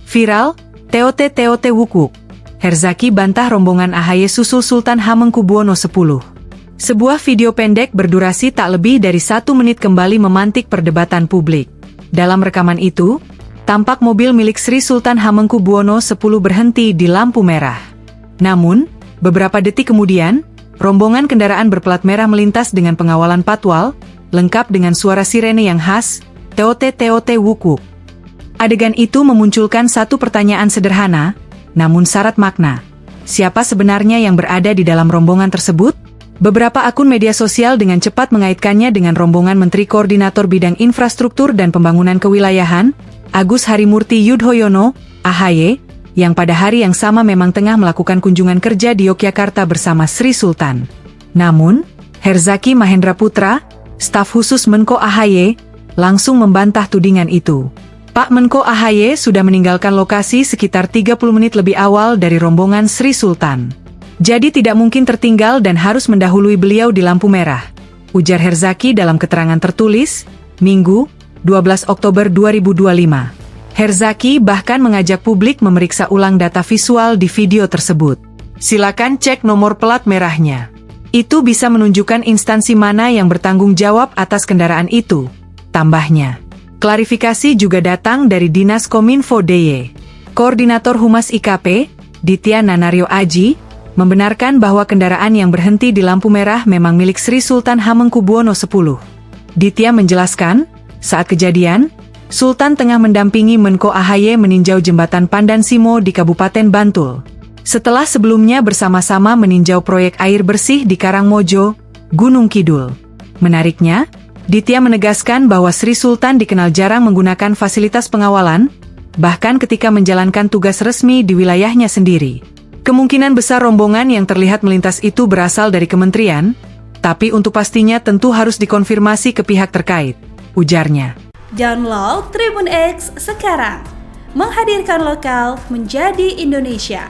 Viral, TOT Wukuk. Herzaki bantah rombongan AHY susul Sultan Hamengkubuwono X. Sebuah video pendek berdurasi tak lebih dari 1 menit kembali memantik perdebatan publik. Dalam rekaman itu, tampak mobil milik Sri Sultan Hamengkubuwono X berhenti di lampu merah. Namun, beberapa detik kemudian, rombongan kendaraan berplat merah melintas dengan pengawalan patwal, lengkap dengan suara sirene yang khas, TOT Wukuk. Adegan itu memunculkan satu pertanyaan sederhana, namun syarat makna. Siapa sebenarnya yang berada di dalam rombongan tersebut? Beberapa akun media sosial dengan cepat mengaitkannya dengan rombongan Menteri Koordinator Bidang Infrastruktur dan Pembangunan Kewilayahan, Agus Harimurti Yudhoyono, AHY, yang pada hari yang sama memang tengah melakukan kunjungan kerja di Yogyakarta bersama Sri Sultan. Namun, Herzaki Mahendra Putra, staf khusus Menko AHY, langsung membantah tudingan itu. Pak Menko AHY sudah meninggalkan lokasi sekitar 30 menit lebih awal dari rombongan Sri Sultan. Jadi tidak mungkin tertinggal dan harus mendahului beliau di lampu merah, ujar Herzaki dalam keterangan tertulis, Minggu, 12 Oktober 2025. Herzaki bahkan mengajak publik memeriksa ulang data visual di video tersebut. Silakan cek nomor plat merahnya. Itu bisa menunjukkan instansi mana yang bertanggung jawab atas kendaraan itu, tambahnya. Klarifikasi juga datang dari Dinas Kominfo DIY. Koordinator Humas IKP, Ditya Nanario Aji, membenarkan bahwa kendaraan yang berhenti di lampu merah memang milik Sri Sultan Hamengkubuwono X. Ditya menjelaskan, saat kejadian, Sultan tengah mendampingi Menko AHY meninjau jembatan Pandan Simo di Kabupaten Bantul. Setelah sebelumnya bersama-sama meninjau proyek air bersih di Karangmojo, Gunung Kidul. Menariknya, Ditya menegaskan bahwa Sri Sultan dikenal jarang menggunakan fasilitas pengawalan, bahkan ketika menjalankan tugas resmi di wilayahnya sendiri. Kemungkinan besar rombongan yang terlihat melintas itu berasal dari kementerian, tapi untuk pastinya tentu harus dikonfirmasi ke pihak terkait, ujarnya. Download Tribun X sekarang, menghadirkan lokal menjadi Indonesia.